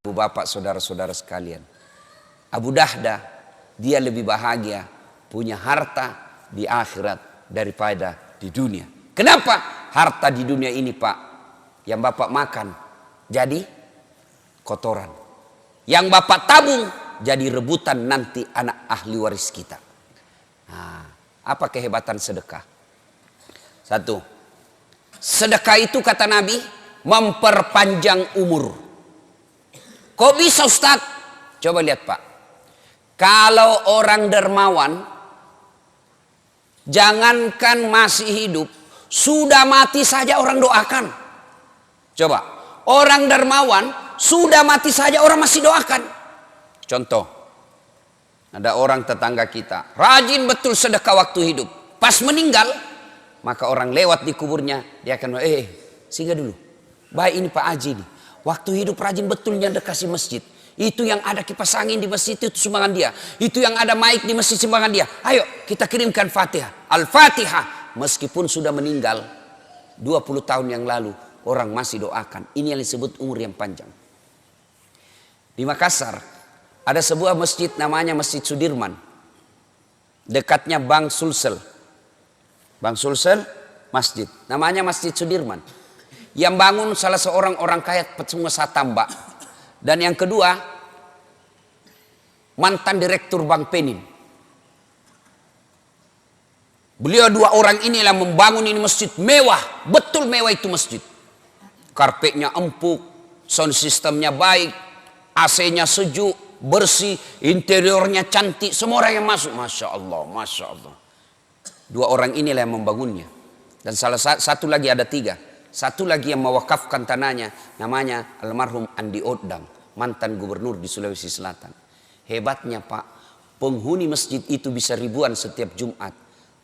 Bapak, saudara-saudara sekalian, Abu Dahdah dia lebih bahagia punya harta di akhirat daripada di dunia. Kenapa? Harta di dunia ini, Pak, yang Bapak makan jadi kotoran, yang Bapak tabung jadi rebutan nanti anak ahli waris kita. Nah, apa kehebatan sedekah? Satu, sedekah itu kata Nabi memperpanjang umur. Kok bisa, Ustaz? Coba lihat, Pak. Kalau orang dermawan, jangankan masih hidup, sudah mati saja orang doakan. Coba, orang dermawan sudah mati saja orang masih doakan. Contoh, ada orang tetangga kita rajin betul sedekah waktu hidup. Pas meninggal, maka orang lewat di kuburnya, dia akan singgah dulu. Baik, ini Pak Haji nih, waktu hidup rajin betulnya dekasi masjid. Itu yang ada kipas angin di masjid itu sumbangan dia. Itu yang ada mic di masjid sumbangan dia. Ayo kita kirimkan Fatihah. Al-Fatihah. Meskipun sudah meninggal 20 tahun yang lalu, orang masih doakan. Ini yang disebut umur yang panjang. Di Makassar ada sebuah masjid namanya Masjid Sudirman. Dekatnya Bank Sulsel. Bank Sulsel masjid. Namanya Masjid Sudirman. Yang bangun salah seorang orang kaya pengusaha tambak. Dan yang kedua, mantan direktur Bank Penin. Beliau dua orang inilah membangun ini masjid mewah. Betul mewah itu masjid. Karpetnya empuk, sound systemnya baik, AC-nya sejuk, bersih, interiornya cantik. Semua orang yang masuk, Masya Allah, Masya Allah. Dua orang inilah yang membangunnya. Dan salah satu lagi, ada tiga. Satu lagi yang mewakafkan tanahnya, namanya almarhum Andi Odang, mantan gubernur di Sulawesi Selatan. Hebatnya, Pak, penghuni masjid itu bisa ribuan setiap Jumat.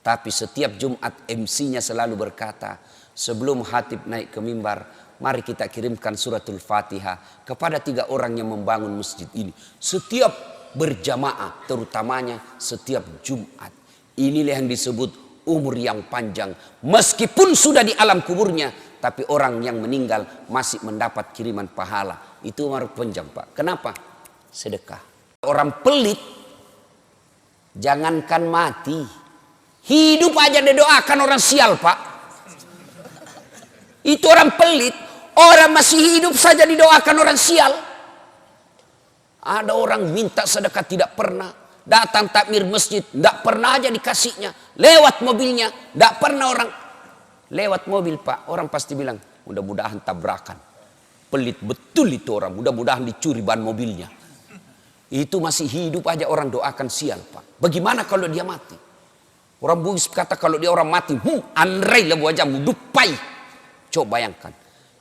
Tapi setiap Jumat MC-nya selalu berkata, sebelum khatib naik ke mimbar, mari kita kirimkan suratul Fatihah kepada tiga orang yang membangun masjid ini. Setiap berjamaah, terutamanya setiap Jumat. Inilah yang disebut umur yang panjang. Meskipun sudah di alam kuburnya, tapi orang yang meninggal masih mendapat kiriman pahala. Itu umur panjang, Pak. Kenapa? Sedekah. Orang pelit, jangankan mati, hidup aja didoakan orang sial, Pak. Itu orang pelit. Orang masih hidup saja didoakan orang sial. Ada orang minta sedekah tidak pernah. Datang takmir masjid, tidak pernah aja dikasihnya. Lewat mobilnya, tidak pernah orang. Lewat mobil, Pak, orang pasti bilang, mudah-mudahan tabrakan. Pelit betul itu orang, mudah-mudahan dicuri ban mobilnya. Itu masih hidup aja orang doakan sial, Pak. Bagaimana kalau dia mati? Orang Bugis kata kalau dia orang mati, andrai lah wajahmu, dupai. Coba bayangkan.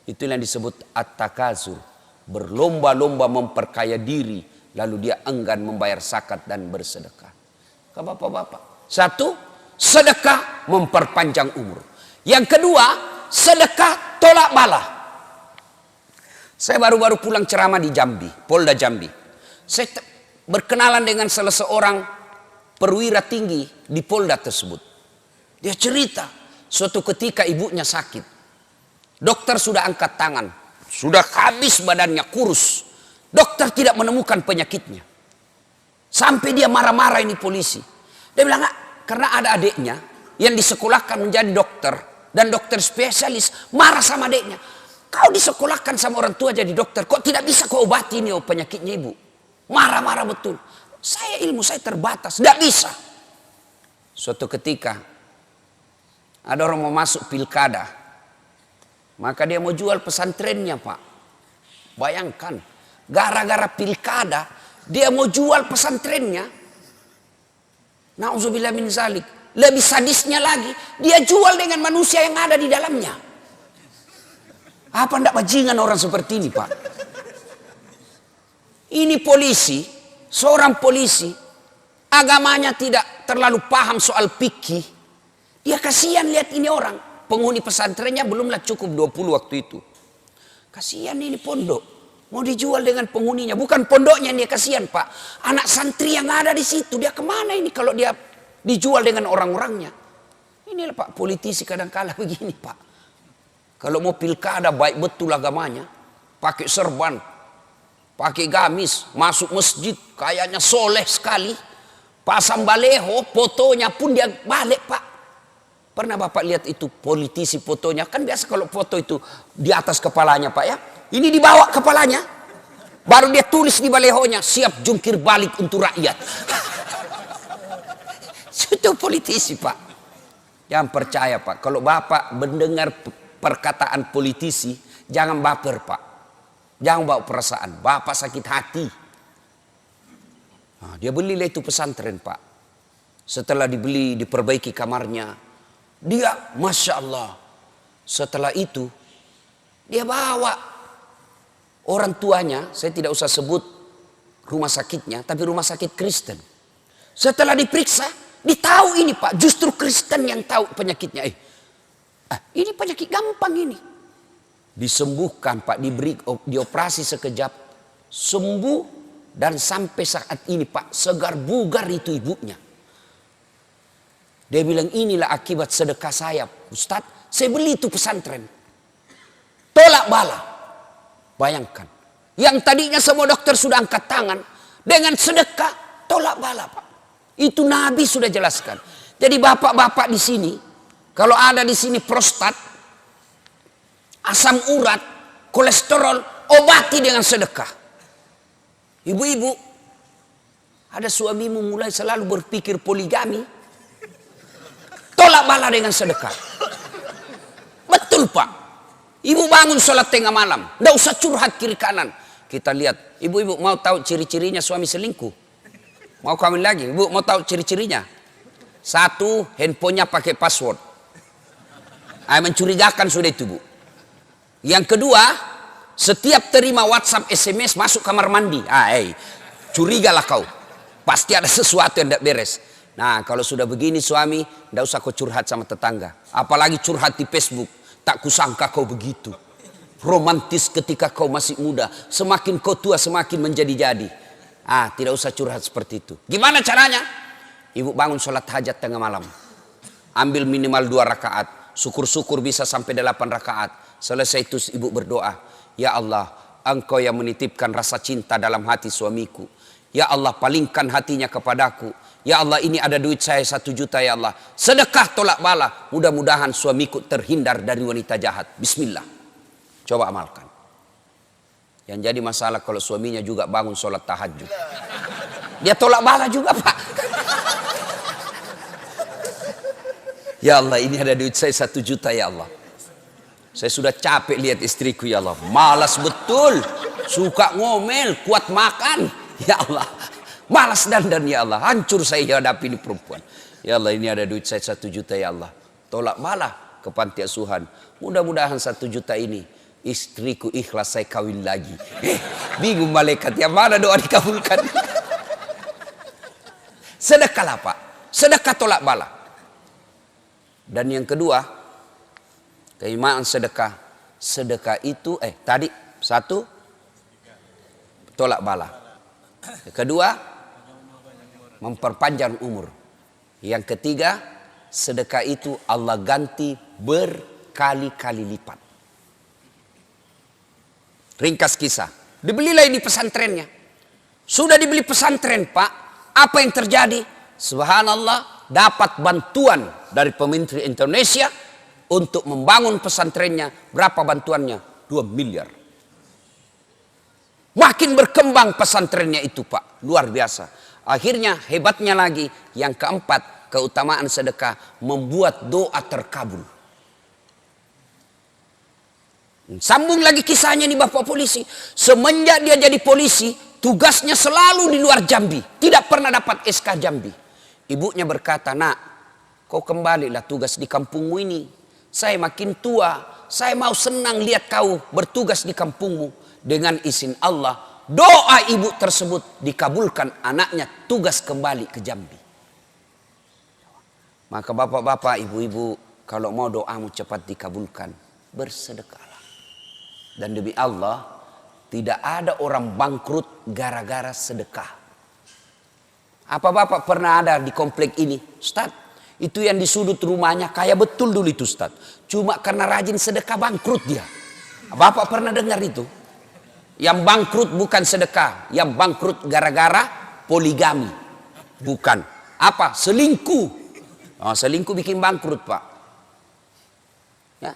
Itu yang disebut at-takazur. Berlomba-lomba memperkaya diri, lalu dia enggan membayar zakat dan bersedekah. Ke bapak-bapak. Satu, sedekah memperpanjang umur. Yang kedua, sedekah tolak bala. Saya baru-baru pulang ceramah di Jambi, Polda Jambi. Saya berkenalan dengan salah seorang perwira tinggi di Polda tersebut. Dia cerita, suatu ketika ibunya sakit. Dokter sudah angkat tangan, sudah habis badannya, kurus. Dokter tidak menemukan penyakitnya. Sampai dia marah-marah ini polisi. Dia bilang, karena ada adiknya yang disekolahkan menjadi dokter. Dan dokter spesialis marah sama adiknya. Kau disekolahkan sama orang tua jadi dokter, kok tidak bisa kau obati ini penyakitnya ibu? Marah-marah betul. Ilmu saya terbatas, tidak bisa. Suatu ketika ada orang mau masuk pilkada, maka dia mau jual pesantrennya, Pak. Bayangkan, gara-gara pilkada dia mau jual pesantrennya. Nauzubillah min zalik. Lebih sadisnya lagi, dia jual dengan manusia yang ada di dalamnya. Apa ndak bajingan orang seperti ini, Pak? Ini polisi, seorang polisi, agamanya tidak terlalu paham soal fikih. Dia kasihan lihat ini orang. Penghuni pesantrennya belumlah cukup 20 waktu itu. Kasihan ini pondok. Mau dijual dengan penghuninya. Bukan pondoknya dia kasihan, Pak. Anak santri yang ada di situ, dia kemana ini kalau dia dijual dengan orang-orangnya? Inilah, Pak, politisi kadang-kala begini, Pak. Kalau mau pilkada baik betul agamanya, pakai serban, pakai gamis, masuk masjid, kayaknya soleh sekali. Pasang baleho, fotonya pun dia balik, Pak. Pernah Bapak lihat itu politisi fotonya? Kan biasa kalau foto itu di atas kepalanya, Pak ya. Ini dibawa kepalanya. Baru dia tulis di balehonya, siap jungkir balik untuk rakyat. Itu politisi, Pak. Jangan percaya, Pak. Kalau Bapak mendengar perkataan politisi, jangan baper, Pak. Jangan bawa perasaan. Bapak sakit hati. Nah, dia belilah itu pesantren, Pak. Setelah dibeli, diperbaiki kamarnya. Dia, Masya Allah. Setelah itu, dia bawa orang tuanya. Saya tidak usah sebut rumah sakitnya, tapi rumah sakit Kristen. Setelah diperiksa, ditahu ini, Pak. Justru Kristen yang tahu penyakitnya. Ini penyakit gampang ini. Disembuhkan, Pak. Dioperasi sekejap. Sembuh. Dan sampai saat ini, Pak, segar bugar itu ibunya. Dia bilang, inilah akibat sedekah saya, Ustaz. Saya beli itu pesantren. Tolak bala. Bayangkan. Yang tadinya semua dokter sudah angkat tangan. Dengan sedekah, tolak bala, Pak. Itu Nabi sudah jelaskan. Jadi bapak-bapak di sini, kalau ada di sini prostat, asam urat, kolesterol, obati dengan sedekah. Ibu-ibu, ada suamimu mulai selalu berpikir poligami, tolak bala dengan sedekah. Betul, Pak. Ibu bangun sholat tengah malam, tidak usah curhat kiri kanan. Kita lihat, ibu-ibu mau tahu ciri-cirinya suami selingkuh? Mau kawin lagi? Ibu mau tahu ciri-cirinya? Satu, handphonenya pakai password. Mencurigakan sudah itu, Bu. Yang kedua, setiap terima WhatsApp, SMS, masuk kamar mandi. Curigalah kau. Pasti ada sesuatu yang tidak beres. Nah, kalau sudah begini suami, tidak usah kau curhat sama tetangga. Apalagi curhat di Facebook. Tak kusangka kau begitu. Romantis ketika kau masih muda. Semakin kau tua, semakin menjadi-jadi. Tidak usah curhat seperti itu. Gimana caranya? Ibu bangun sholat hajat tengah malam. Ambil minimal 2 rakaat. Syukur-syukur bisa sampai 8 rakaat. Selesai itu ibu berdoa. Ya Allah, Engkau yang menitipkan rasa cinta dalam hati suamiku. Ya Allah, palingkan hatinya kepadaku. Ya Allah, ini ada duit saya 1 juta ya Allah. Sedekah tolak bala. Mudah-mudahan suamiku terhindar dari wanita jahat. Bismillah. Coba amalkan. Yang jadi masalah kalau suaminya juga bangun sholat tahajud. Dia tolak bala juga, Pak. Ya Allah, ini ada duit saya 1 juta ya Allah. Saya sudah capek lihat istriku ya Allah. Malas betul. Suka ngomel, kuat makan. Ya Allah. Malas dandan ya Allah. Hancur saya hadapi ini perempuan. Ya Allah, ini ada duit saya 1 juta ya Allah. Tolak bala ke panti asuhan. Mudah-mudahan 1 juta ini istriku ikhlas saya kawin lagi. Bingung malaikat. Yang mana doa dikabulkan? Sedekahlah, Pak. Sedekah tolak bala. Dan yang kedua, keutamaan sedekah. Sedekah itu, tadi 1, tolak bala. Kedua, memperpanjang umur. Yang ketiga, sedekah itu Allah ganti berkali-kali lipat. Ringkas kisah. Dibelilah ini pesantrennya. Sudah dibeli pesantren, Pak. Apa yang terjadi? Subhanallah, dapat bantuan dari pemerintah Indonesia untuk membangun pesantrennya. Berapa bantuannya? 2 miliar. Makin berkembang pesantrennya itu, Pak. Luar biasa. Akhirnya hebatnya lagi. Yang keempat, keutamaan sedekah membuat doa terkabul. Sambung lagi kisahnya nih Bapak polisi. Semenjak dia jadi polisi, tugasnya selalu di luar Jambi. Tidak pernah dapat SK Jambi. Ibunya berkata, nak, kau kembalilah tugas di kampungmu ini. Saya makin tua, saya mau senang lihat kau bertugas di kampungmu. Dengan izin Allah, doa ibu tersebut dikabulkan, anaknya tugas kembali ke Jambi. Maka bapak-bapak, ibu-ibu, kalau mau doamu cepat dikabulkan, bersedekahlah. Dan demi Allah, tidak ada orang bangkrut gara-gara sedekah. Apa bapak pernah ada di komplek ini? Ustaz, itu yang di sudut rumahnya kaya betul dulu itu Ustaz. Cuma karena rajin sedekah bangkrut dia. Bapak pernah dengar itu? Yang bangkrut bukan sedekah, yang bangkrut gara-gara poligami. Bukan. Apa? Selingkuh. Oh, selingkuh bikin bangkrut, Pak. Ya.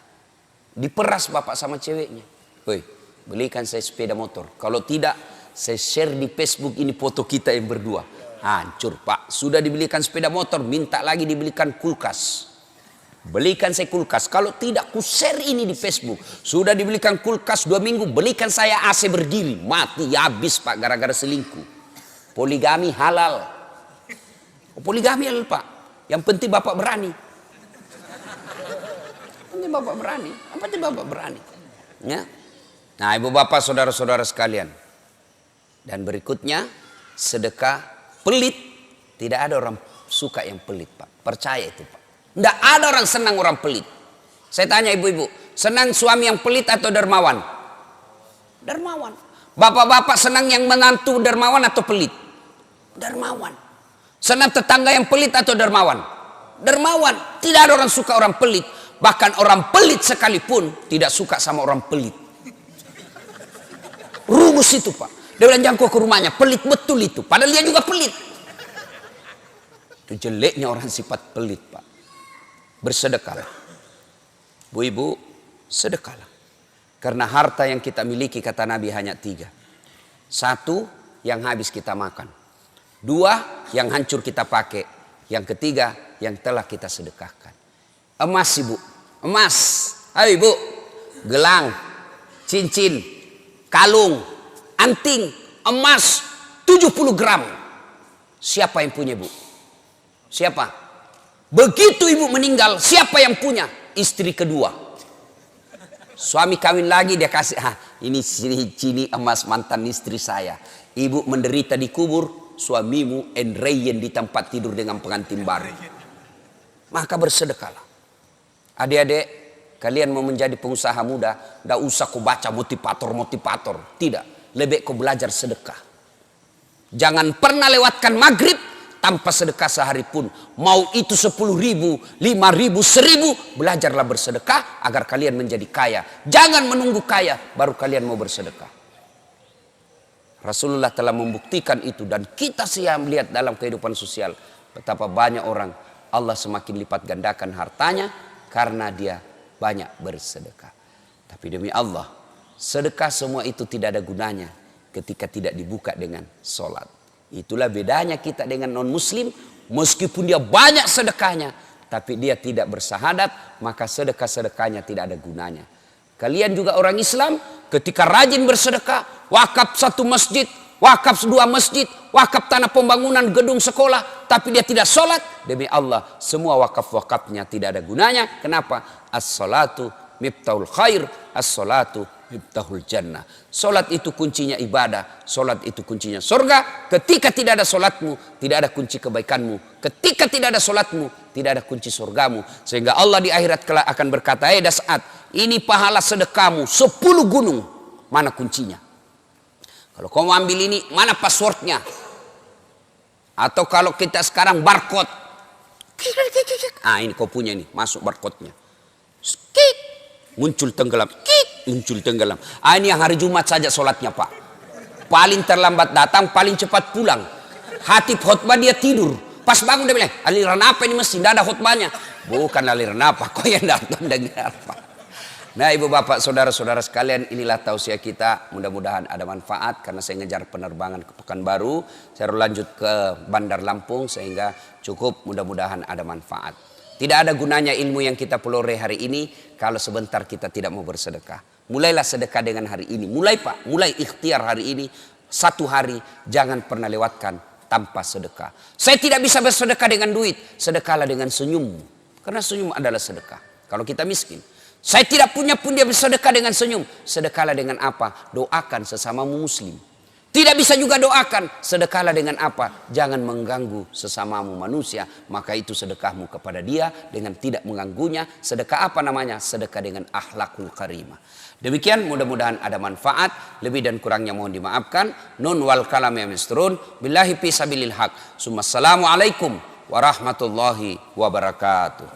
Diperas bapak sama ceweknya. Woi, belikan saya sepeda motor. Kalau tidak, saya share di Facebook ini foto kita yang berdua. Hancur, Pak. Sudah dibelikan sepeda motor, minta lagi dibelikan kulkas. Belikan saya kulkas. Kalau tidak, ku share ini di Facebook. Sudah dibelikan kulkas 2 minggu, belikan saya AC berdiri. Mati habis, Pak, gara-gara selingkuh. Poligami halal. Poligami halal, Pak. Yang penting bapak berani. Penting bapak berani. Yang penting bapak berani. Ya. Nah, ibu bapak, saudara-saudara sekalian. Dan berikutnya, sedekah pelit. Tidak ada orang suka yang pelit, Pak. Percaya itu, Pak. Tidak ada orang senang orang pelit. Saya tanya ibu-ibu, senang suami yang pelit atau dermawan? Dermawan. Bapak-bapak senang yang menantu dermawan atau pelit? Dermawan. Senang tetangga yang pelit atau dermawan? Dermawan. Tidak ada orang suka orang pelit. Bahkan orang pelit sekalipun tidak suka sama orang pelit. Rumus itu, Pak. Dia bilang, jangan kau ke rumahnya, pelit betul itu. Padahal dia juga pelit. Itu jeleknya orang sifat pelit, Pak. Bersedekahlah. Bu ibu, sedekahlah. Karena harta yang kita miliki, kata Nabi, hanya 3. 1, yang habis kita makan. 2, yang hancur kita pakai. Yang ketiga, yang telah kita sedekahkan. Emas, ibu. Emas. Ayo ibu. Gelang, cincin, kalung, anting, emas 70 gram. Siapa yang punya, Bu? Siapa? Begitu ibu meninggal, siapa yang punya? Istri kedua. Suami kawin lagi, dia kasih, ini cini emas mantan istri saya. Ibu menderita di kubur, suamimu enreyen di tempat tidur dengan pengantin baru. Maka bersedekahlah. Adik-adik, kalian mau menjadi pengusaha muda, tidak usah kau baca motivator. Tidak, lebih kau belajar sedekah. Jangan pernah lewatkan maghrib tanpa sedekah sehari pun. Mau itu 10.000, 5.000, 1.000. Belajarlah bersedekah agar kalian menjadi kaya. Jangan menunggu kaya baru kalian mau bersedekah. Rasulullah telah membuktikan itu. Dan kita siap melihat dalam kehidupan sosial. Betapa banyak orang Allah semakin lipat gandakan hartanya. Karena dia banyak bersedekah. Tapi demi Allah, sedekah semua itu tidak ada gunanya ketika tidak dibuka dengan sholat. Itulah bedanya kita dengan non-muslim. Meskipun dia banyak sedekahnya, tapi dia tidak bersahadat, maka sedekah-sedekahnya tidak ada gunanya. Kalian juga orang Islam, ketika rajin bersedekah, wakaf 1 masjid, wakaf 2 masjid, wakaf tanah pembangunan gedung sekolah, tapi dia tidak sholat, demi Allah, semua wakaf-wakafnya tidak ada gunanya. Kenapa? As-salatu miftahul khair, as-salatu miftahul jannah. Solat itu kuncinya ibadah. Solat itu kuncinya surga. Ketika tidak ada solatmu, tidak ada kunci kebaikanmu. Ketika tidak ada solatmu, tidak ada kunci surgamu. Sehingga Allah di akhirat kelak akan berkata, Das'ad, ini pahala sedekahmu 10 gunung. Mana kuncinya? Kalau kau mau ambil ini, mana passwordnya? Atau kalau kita sekarang barcode. Ini kau punya ini, masuk barcode-nya. Muncul tenggelam. Muncul tenggelam. Ini yang hari Jumat saja sholatnya, Pak. Paling terlambat datang, paling cepat pulang. Hatib khutbah dia tidur. Pas bangun dia bilang, aliran apa ini mesti? Tidak ada khutbahnya. Bukan aliran apa, kau yang datang dengar, Pak. Nah, ibu bapak, saudara-saudara sekalian, inilah tausiah kita. Mudah-mudahan ada manfaat karena saya ngejar penerbangan ke Pekanbaru. Saya harus lanjut ke Bandar Lampung sehingga cukup, mudah-mudahan ada manfaat. Tidak ada gunanya ilmu yang kita peloreh hari ini kalau sebentar kita tidak mau bersedekah. Mulailah sedekah dengan hari ini. Mulai, Pak, mulai ikhtiar hari ini. 1 hari jangan pernah lewatkan tanpa sedekah. Saya tidak bisa bersedekah dengan duit. Sedekahlah dengan senyummu. Karena senyum adalah sedekah. Kalau kita miskin. Saya tidak punya pun dia bersedekah dengan senyum. Sedekahlah dengan apa? Doakan sesamamu muslim. Tidak bisa juga doakan. Sedekahlah dengan apa? Jangan mengganggu sesamamu manusia. Maka itu sedekahmu kepada dia dengan tidak mengganggunya. Sedekah apa namanya? Sedekah dengan akhlakul karimah. Demikian, mudah-mudahan ada manfaat. Lebih dan kurangnya mohon dimaafkan. Nun wal kalam ya misturun. Billahi fi sabilil haq. Assalamualaikum warahmatullahi wabarakatuh.